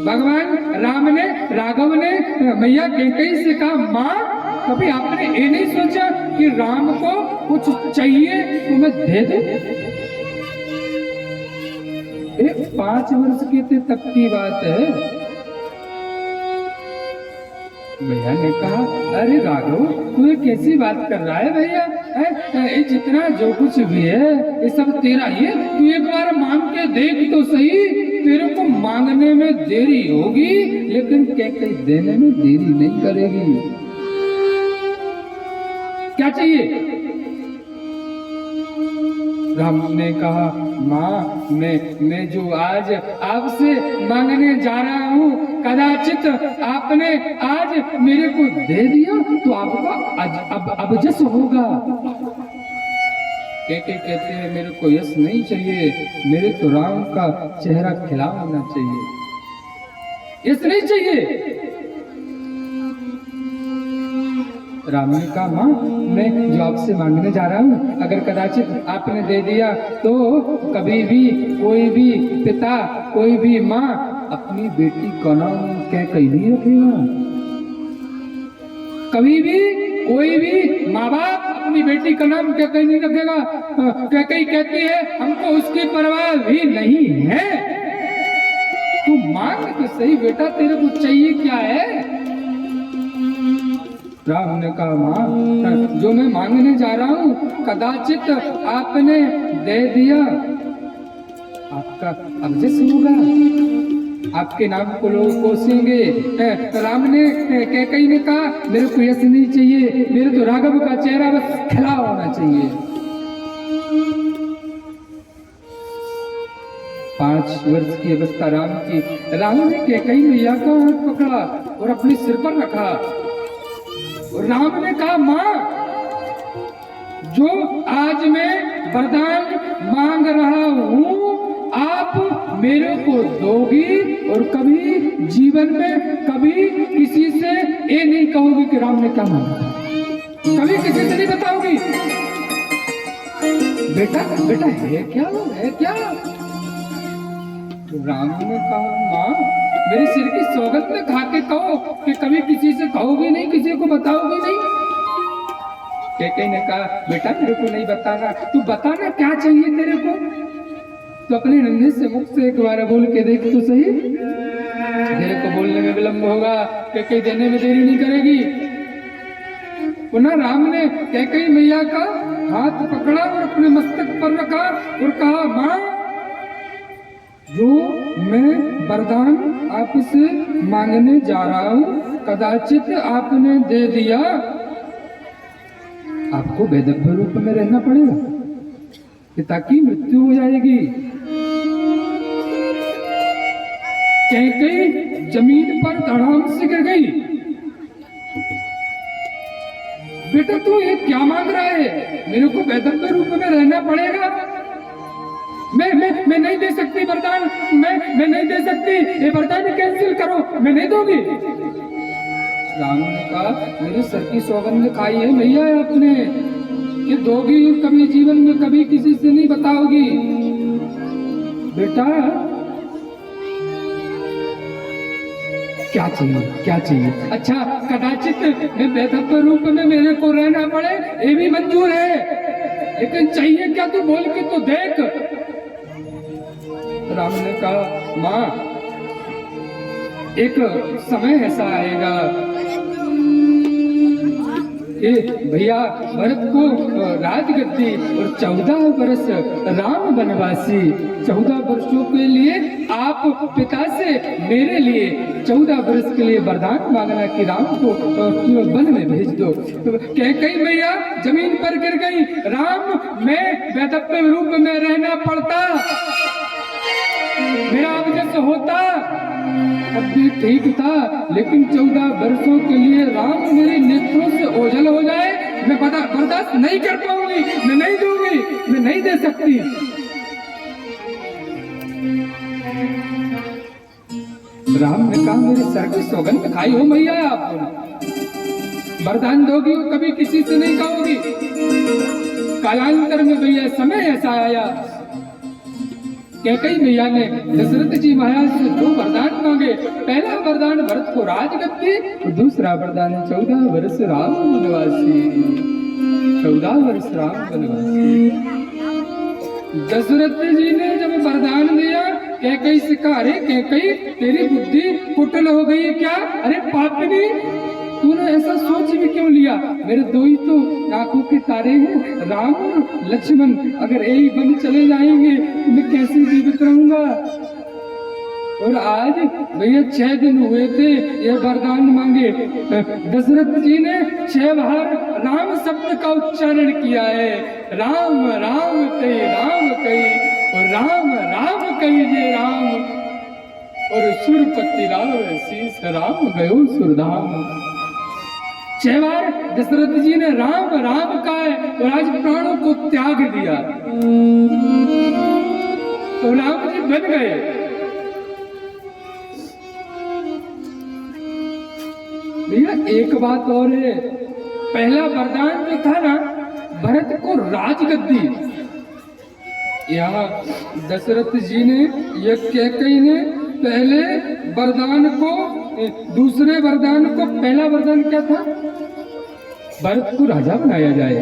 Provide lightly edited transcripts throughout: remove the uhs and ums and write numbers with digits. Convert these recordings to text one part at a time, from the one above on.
भगवान राम ने, राघव ने मैया कैकेयी से कहा, माँ कभी आपने ये नहीं सोचा कि राम को कुछ चाहिए तो मैं दे दूं? 5 वर्ष के थे तब की बात है। भैया ने कहा, अरे राघव तू ये कैसी बात कर रहा है भैया? ये जितना जो कुछ भी है ये सब तेरा ही है। तू एक बार मांग के देख तो सही। तेरे को मांगने में देरी होगी लेकिन कैकेयी देने में देरी नहीं करेगी। क्या चाहिए? राम ने कहा, माँ मैं जो आज आपसे मांगने जा रहा हूँ, कदाचित आपने आज मेरे को दे दिया तो आपका अब जस होगा। कहते हैं, मेरे को यश नहीं चाहिए, मेरे तो राम का चेहरा खिला होना चाहिए, यश नहीं चाहिए। राम ने कहा, माँ मैं जो आपसे मांगने जा रहा हूँ अगर कदाचित आपने दे दिया तो कभी भी कोई भी पिता, कोई भी माँ अपनी बेटी का नाम कैकेयी नहीं रखेगा। कभी भी कोई भी माँ बाप अपनी बेटी का नाम कैकेयी नहीं रखेगा। कैकेयी कहती है, हमको उसकी परवाह भी नहीं है। तू मांग तो सही बेटा, तेरे को चाहिए क्या है? राम ने कहा, माँ जो मैं मांगने जा रहा हूँ कदाचित आपने दे दिया, आपका अब जस होगा, आपके नाम को लोग कोसेंगे। राम ने, कैकेयी ने कहा, मेरे को यश नहीं चाहिए, मेरे तो राघव का चेहरा बस खिला होना चाहिए। 5 वर्ष की अवस्था राम की। राम ने कैकेयी मैया का हाथ पकड़ा और अपने सिर पर रखा। राम ने कहा, माँ जो आज मैं वरदान मांग रहा हूँ आप मेरे को दोगी और कभी जीवन में कभी किसी से ये नहीं कहोगी कि राम ने क्या मांगा, कभी किसी से नहीं बताओगी। बेटा बेटा है क्या, है क्या? तो राम ने कहा, माँ मेरे सिर की सौगंध में खा के कहो कि कभी किसी से कहोगी नहीं, किसी को बताओगी नहीं। कैकेयी ने कहा, बेटा मेरे को नहीं बताना, तू बताना क्या चाहिए तेरे को? तो अपने नन्हे से मुख से एक बार बोल के देख तो सही। तेरे को बोलने में विलंब होगा, कैकेयी देने में देरी नहीं करेगी। पुनः राम ने कैकेयी मैया का हाथ पकड़ा और अपने मस्तक पर रखा और कहा, माँ जो मैं वरदान आपसे मांगने जा रहा हूँ कदाचित आपने दे दिया, आपको वैधव्य रूप में रहना पड़ेगा, पिता की मृत्यु हो जाएगी। कैकेयी जमीन पर धड़ाम से गिर गई। बेटा तू ये क्या मांग रहा है? मेरे को वैधव्य रूप में रहना पड़ेगा। मैं नहीं दे सकती वरदान, मैं नहीं दे सकती, ये वरदान कैंसिल करो, मैं नहीं दूंगी। राम ने कहा, मेरे सर की सौगंध खाई है मैया आपने कि दोगी कभी जीवन में कभी किसी से नहीं बताओगी। बेटा क्या चाहिए, क्या चाहिए? अच्छा कदाचित मैं वैधव्य रूप में मेरे को रहना पड़े ये भी मंजूर है, लेकिन चाहिए क्या तू बोल के तो देख। राम ने कहा, माँ एक समय ऐसा आएगा कि भैया भरत को राजगद्दी और 14 वर्ष राम वनवासी, 14 वर्षों के लिए आप पिता से मेरे लिए 14 वर्ष के लिए वरदान मांगना कि राम को वन में भेज दो। तो कैकेयी मैया जमीन पर गिर गई। राम मैं वैधव्य रूप में रहना पड़ता, मेरा अवजस होता तब भी ठीक था, लेकिन 14 वर्षों के लिए राम मेरे नेत्रों से ओझल हो जाए मैं बर्दाश्त नहीं कर पाऊंगी, मैं नहीं दूंगी, मैं नहीं दे सकती। राम ने कहा, मेरे सर की सौगंध खाई हो मैया आप, वरदान दोगी कभी किसी से नहीं कहोगी। कालांतर में भैया समय ऐसा आया कैकेयी मैया ने दशरथ जी महाराज से 2 वरदान मांगे। पहला वरदान भरत को राजगद्दी, दूसरा वरदान 14 वर्ष राम वनवासी। 14 वर्ष राम वनवासी। दशरथ जी ने जब वरदान दिया, कैकेयी से कहा, अरे कैकेयी तेरी बुद्धि कुटिल हो गई क्या? अरे पापिनी, तूने ऐसा सोच भी क्यों लिया? मेरे 2 ही तो आंखों के तारे हैं, राम और लक्ष्मण। अगर यही बन चले जाएंगे तो मैं कैसे जीवित रहूंगा? और आज भैया 6 दिन हुए थे ये वरदान मांगे। दशरथ जी ने 6 बार राम शब्द का उच्चारण किया है। राम राम कही राम कही, और राम राम कही जे राम, और सुरपति राम शीस राम गयो सुरधाम। 6 बार दशरथ जी ने राम राम कहा है और आज प्राणों को त्याग दिया, तो राम जी बन गए। भैया एक बात और है, पहला वरदान जो था ना भरत को राजगद्दी, यहाँ दशरथ जी ने ये कैकेयी ने पहले वरदान को, दूसरे वरदान को, पहला वरदान क्या था? भरत को राजा बनाया जाए।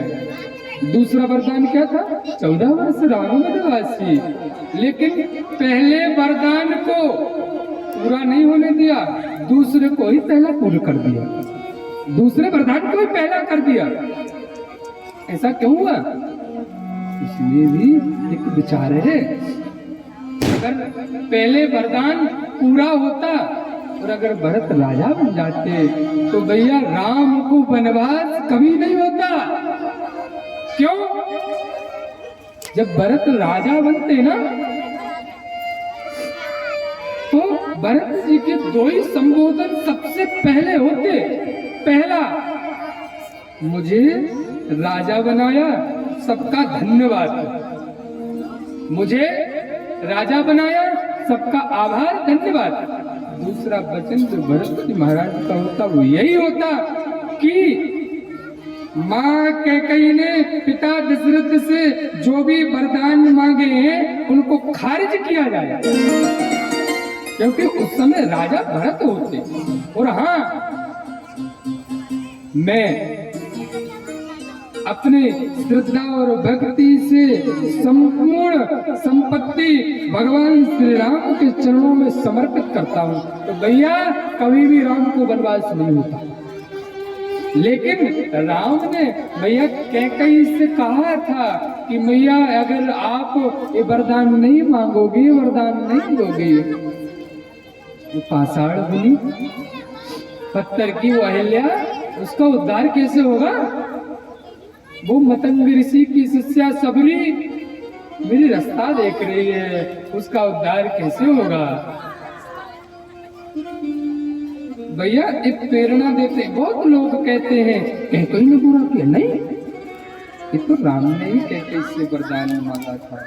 दूसरा वरदान क्या था? 14 वर्ष राम वनवासी। लेकिन पहले वरदान को पूरा नहीं होने दिया, दूसरे को ही पहला पूरा कर दिया, दूसरे वरदान को ही पहला कर दिया। ऐसा क्यों हुआ? इसलिए भी एक विचार है, अगर पहले वरदान पूरा होता और अगर भरत राजा बन जाते तो भैया राम को वनवास कभी नहीं होता। क्यों? जब भरत राजा बनते ना तो भरत जी के 2 ही संबोधन सबसे पहले होते। पहला, मुझे राजा बनाया, सबका धन्यवाद। मुझे राजा बनाया, सबका आभार, धन्यवाद। दूसरा वचन जो भरत जी महाराज का होता वो यही होता कि माँ कैकेयी ने पिता दशरथ से जो भी वरदान मांगे हैं उनको खारिज किया जाए, क्योंकि उस समय राजा भरत होते। और हाँ, मैं अपने श्रद्धा और भक्ति से संपूर्ण संपत्ति भगवान श्री राम के चरणों में समर्पित करता हूँ, तो भैया कभी भी राम को वनवास नहीं होता। लेकिन राम ने भैया कैकेयी से कहा था कि मैया अगर आप ये वरदान नहीं मांगोगी, वरदान नहीं दोगी, वो पाषाण बनी पत्थर की वो अहिल्या, उसका उद्धार कैसे होगा? वो मतंग ऋषि की शिष्या सबरी मेरी रास्ता देख रही है, उसका उद्धार कैसे होगा? भैया एक प्रेरणा देते, बहुत लोग कहते हैं कैकेयी ने बुरा किया, नहीं, ये तो राम ने ही कैकेयी से वरदान मांगा था।